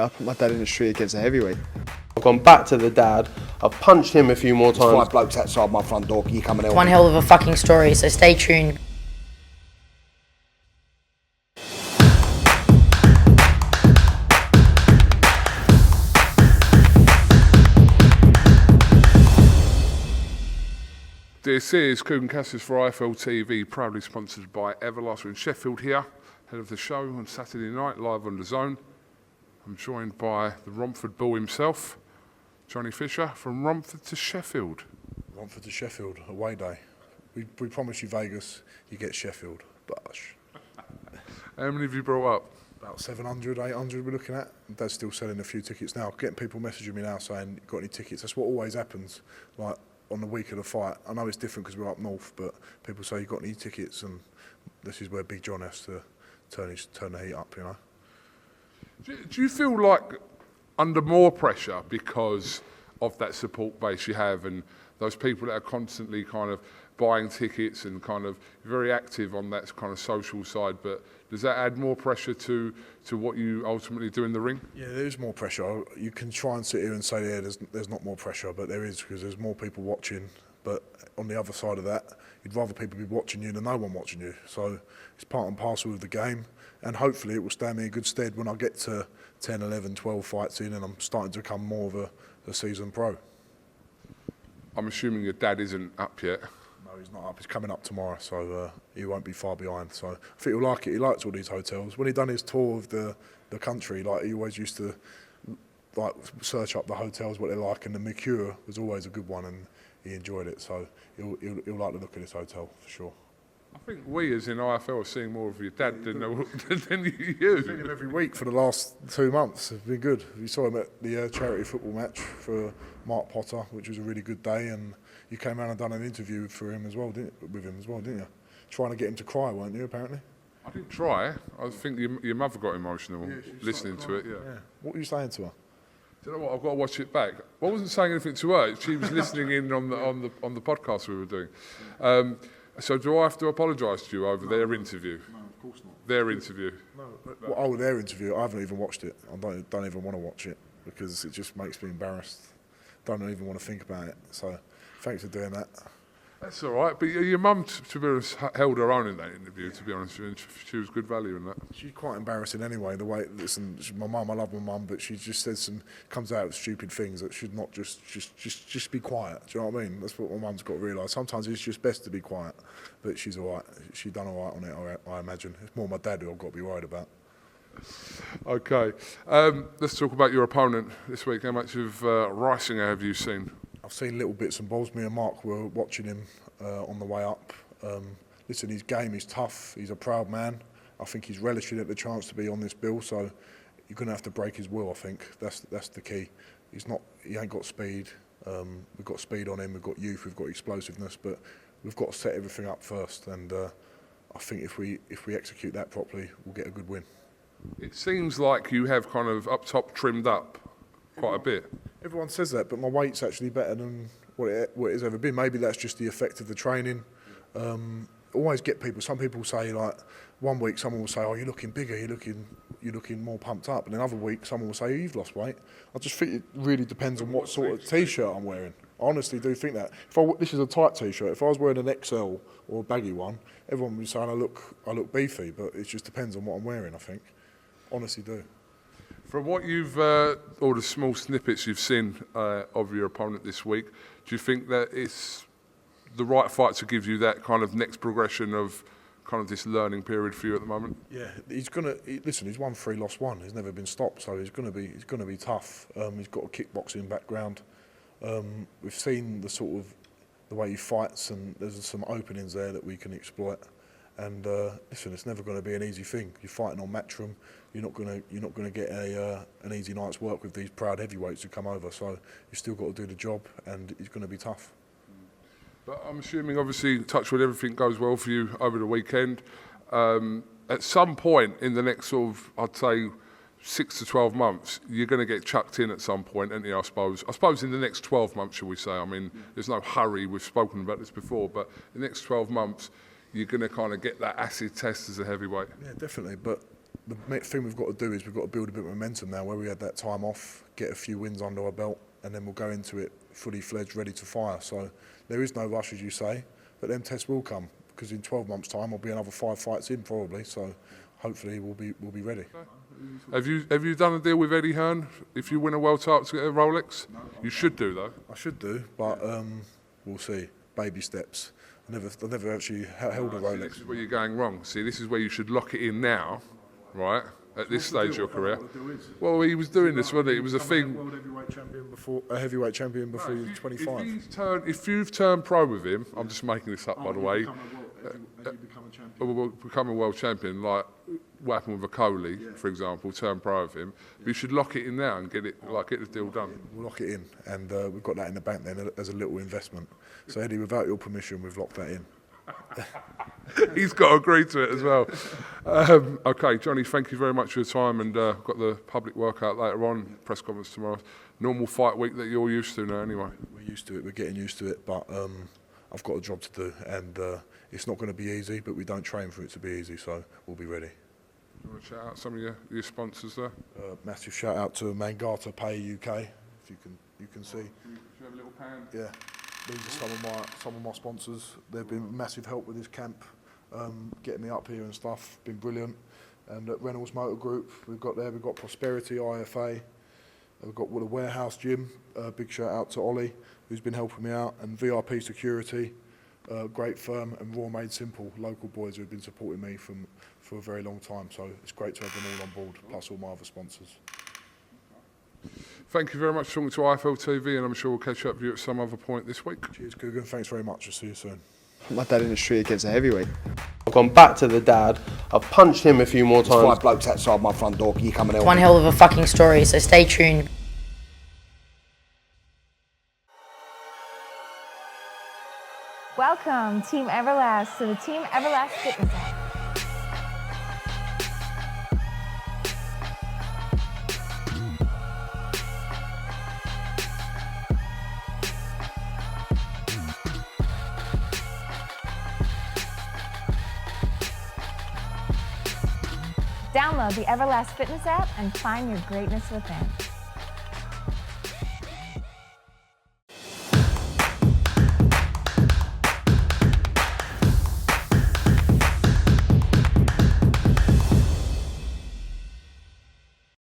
I put my dad in the street against a heavyweight. I've gone back to the dad, I've punched him a few more times. 5 blokes outside my front door, can you come and help One me? hell of a fucking story, so stay tuned. This is KUGAN CASSIUS for IFL TV, proudly sponsored by Everlast. We're in Sheffield here, head of the show on Saturday night, live on the Zone. I'm joined by the Romford Bull himself, Johnny Fisher, from Romford to Sheffield. Romford to Sheffield, away day. We promise you Vegas, you get Sheffield. Bosh. How many have you brought up? About 700, 800 we're looking at. Dad's still selling a few tickets now. Getting people messaging me now saying, got any tickets? That's what always happens. Like, on the week of the fight, I know it's different because we're up north, but people say, you got any tickets? And this is where Big John has to turn the heat up, you know. Do you feel like under more pressure because of that support base you have and those people that are constantly kind of buying tickets and kind of very active on that kind of social side, but does that add more pressure to what you ultimately do in the ring? Yeah, there is more pressure. You can try and sit here and say, yeah, there's not more pressure, but there is, because there's more people watching. But on the other side of that, you'd rather people be watching you than no one watching you. So it's part and parcel of the game, and hopefully it will stand me in good stead when I get to 10, 11, 12 fights in and I'm starting to become more of a seasoned pro. I'm assuming your dad isn't up yet. No, he's not up. He's coming up tomorrow, so he won't be far behind. So I think he'll like it. He likes all these hotels. When he done his tour of the country, like, he always used to like search up the hotels, what they're like, and the Mercure was always a good one, and he enjoyed it. So he'll like the look of this hotel for sure. I think we, as in IFL, are seeing more of your dad than you. I've seen him every week for the last 2 months. It's been good. We saw him at the charity football match for Mark Potter, which was a really good day, and you came around and done an interview for him as well, didn't you? Trying to get him to cry, weren't you, apparently? I didn't try. I think your mother got emotional listening to it. Yeah. What were you saying to her? Do you know what? I've got to watch it back. I wasn't saying anything to her. She was listening in on the podcast we were doing. So do I have to apologise to you over their interview? No, of course not. Their interview? No. Their interview, I haven't even watched it. I don't even want to watch it because it just makes me embarrassed. Don't even want to think about it. So thanks for doing that. That's all right. But your mum, to be honest, held her own in that interview, to be honest. She was good value in that. She's quite embarrassing anyway, the way, listen, my mum, I love my mum, but she just says comes out with stupid things that should not just be quiet. Do you know what I mean? That's what my mum's got to realise. Sometimes it's just best to be quiet, but she's all right. She's done all right on it, I imagine. It's more my dad who I've got to be worried about. Okay. Let's talk about your opponent this week. How much of Reisinger have you seen? I've seen little bits and bobs. Me and Mark were watching him on the way up. Listen, his game is tough. He's a proud man. I think he's relishing at the chance to be on this bill. So you're going to have to break his will. I think that's the key. He ain't got speed. We've got speed on him. We've got youth. We've got explosiveness. But we've got to set everything up first. And I think if we execute that properly, we'll get a good win. It seems like you have kind of up top trimmed up quite a bit. Everyone says that, but my weight's actually better than what it's ever been. Maybe that's just the effect of the training. Always get people. Some people say, like, one week someone will say, "Oh, you're looking bigger. You're looking more pumped up," and another week someone will say, "Oh, you've lost weight." I just think it really depends on what sort of t-shirt I'm wearing. I honestly do think that. This is a tight t-shirt. If I was wearing an XL or a baggy one, everyone would be saying I look beefy. But it just depends on what I'm wearing, I think. Honestly do. From what you've, all the small snippets you've seen of your opponent this week, do you think that it's the right fight to give you that kind of next progression of kind of this learning period for you at the moment? Yeah, listen. He's won 3, lost 1. He's never been stopped, so he's gonna be tough. He's got a kickboxing background. We've seen the way he fights, and there's some openings there that we can exploit. And listen, it's never going to be an easy thing. You're fighting on Matchroom. You're not going to get an easy night's work with these proud heavyweights who come over. So you still got to do the job, and it's going to be tough. But I'm assuming, obviously, touch wood, everything goes well for you over the weekend. At some point in the next sort of, I'd say, 6 to 12 months, you're going to get chucked in at some point, aren't you, I suppose? I suppose in the next 12 months, shall we say. I mean, there's no hurry. We've spoken about this before, but the next 12 months, you're going to kind of get that acid test as a heavyweight. Yeah, definitely. But the thing we've got to do is we've got to build a bit of momentum now where we had that time off, get a few wins under our belt, and then we'll go into it fully fledged, ready to fire. So there is no rush, as you say, but them tests will come because in 12 months' time I'll be another 5 fights in probably. So hopefully we'll be ready. Have you done a deal with Eddie Hearn? If you win a world title to get a Rolex, you should do though. I should do, but we'll see. Baby steps. I never actually held a Rolex. This is where you're going wrong. See, this is where you should lock it in now, right? At this stage of your career. Well, he was doing this, wasn't he? It was a thing. World heavyweight champion before he was 25. If you've turned pro with him, I'm just making this up by the way. Become a world champion, like what happened with Okoli, for example, turn pro with him. But you should lock it in now and get the deal done. We'll lock it in, and we've got that in the bank then as a little investment. So Eddie, without your permission, we've locked that in. He's got to agree to it as well. Okay, Johnny, thank you very much for your time, and got the public workout later on, press conference tomorrow. Normal fight week that you're used to now anyway. We're used to it, we're getting used to it, but I've got a job to do, and it's not going to be easy, but we don't train for it to be easy, so we'll be ready. You want to shout out some of your sponsors there? Massive shout out to Mangata Pay UK, if you can see. Do you have a little pan? Yeah. These are some of my sponsors. They've been massive help with this camp, getting me up here and stuff. Been brilliant. And at Reynolds Motor Group, we've got Prosperity IFA. We've got the Warehouse Gym. Big shout out to Ollie, who's been helping me out, and VIP Security, great firm, and Raw Made Simple, local boys who have been supporting me for a very long time. So it's great to have them all on board, plus all my other sponsors. Thank you very much for talking to IFL TV, and I'm sure we'll catch up with you at some other point this week. Cheers, KUGAN. Thanks very much. I'll see you soon. My dad in the street against a heavyweight. I've gone back to the dad. I've punched him a few more There's 5 times. blokes outside my front door. Can you come and help One me? hell of a fucking story, so stay tuned. Welcome, Team Everlast, to the Team Everlast Fitness app. Download the Everlast Fitness app and find your greatness within.